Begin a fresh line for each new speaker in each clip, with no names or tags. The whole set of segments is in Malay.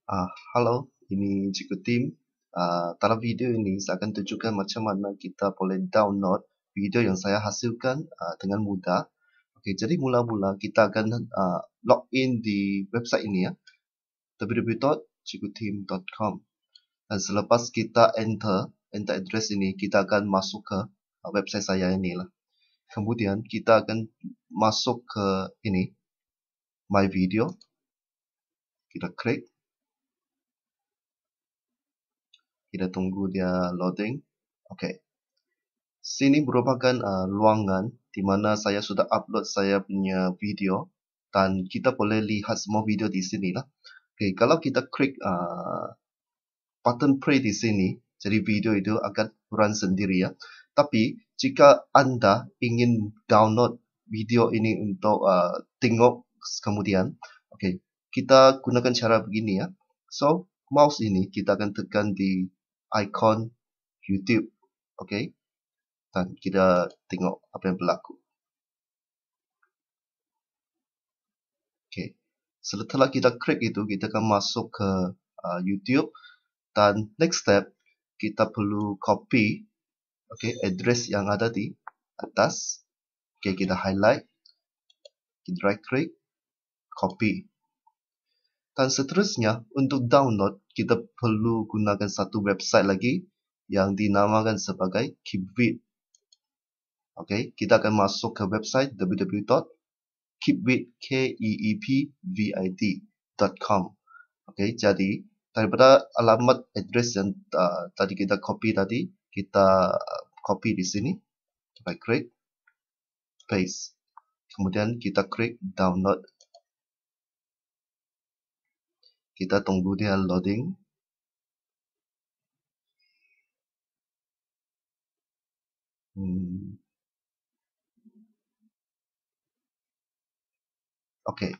Halo, ini Cikgu Tim. Dalam video ini saya akan tunjukkan macam mana kita boleh download video yang saya hasilkan dengan mudah. Okey, jadi mula-mula kita akan login di website ini ya, www.cikgutim.com. Dan selepas kita enter address ini, kita akan masuk ke website saya inilah. Kemudian kita akan masuk ke ini, My Video. Kita klik. Kita tunggu dia loading. Okey. Sini merupakan ruangan di mana saya sudah upload saya punya video dan kita boleh lihat semua video di sini lah. Okey, kalau kita klik button play di sini, jadi video itu akan run sendiri ya. Tapi jika anda ingin download video ini untuk tengok kemudian, okey, kita gunakan cara begini ya. So, mouse ini kita akan tekan di icon YouTube, okey. Dan kita tengok apa yang berlaku. Okay. Setelah kita klik itu, kita akan masuk ke YouTube. Dan next step, kita perlu copy address yang ada di atas. Okay, kita highlight. Kita right click. Copy. Dan seterusnya, untuk download, kita perlu gunakan satu website lagi yang dinamakan sebagai Keepvid. Okay, kita akan masuk ke website www.keepvid.com. Okay, jadi daripada alamat address yang tadi kita copy tadi, kita copy di sini. Right click, paste. Kemudian kita klik download. Kita tunggu dia loading. Okey.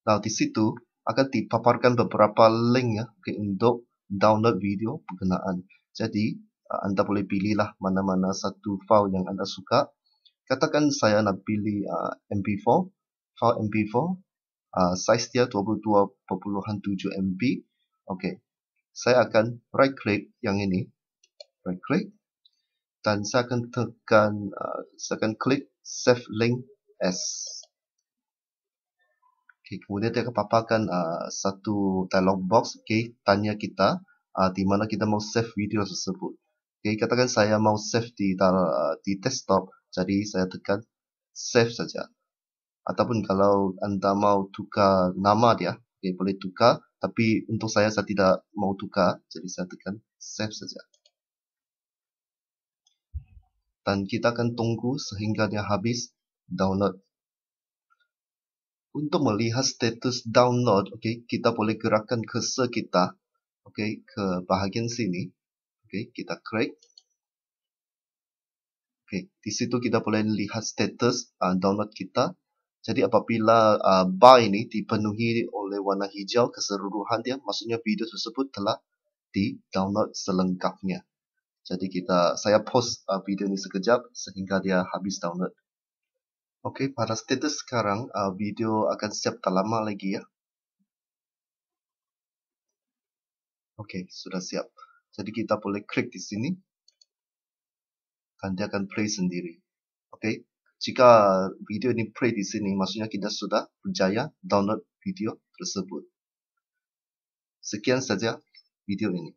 Nah, di situ akan dipaparkan beberapa link ya, untuk download video berkenaan. Jadi, anda boleh pilihlah mana-mana satu file yang anda suka. Katakan saya nak pilih MP4, file MP4, size dia 22.7 MB. Okey. Saya akan right click yang ini. Right click. Dan saya akan tekan, saya akan klik save link as. Okay, kemudian dia akan paparkan satu dialog box, tanya kita di mana kita mau save video tersebut. Okay, katakan saya mau save di desktop, jadi saya tekan save saja. Ataupun kalau anda mau tukar nama dia, boleh tukar. Tapi untuk saya tidak mau tukar, jadi saya tekan save saja. Dan kita akan tunggu sehingga dia habis download. Untuk melihat status download, kita boleh gerakkan cursor kita, ke bahagian sini. Kita klik. Di situ kita boleh lihat status download kita. Jadi apabila bar ini dipenuhi oleh warna hijau keseluruhan dia, maksudnya video tersebut telah di-download selengkapnya. Jadi saya pause video ini sekejap sehingga dia habis download. Okey, pada status sekarang video akan siap tak lama lagi ya. Okey, sudah siap. Jadi kita boleh klik di sini dan dia akan play sendiri. Okey, jika video ini play di sini, maksudnya kita sudah berjaya download video tersebut. Sekian saja video ini.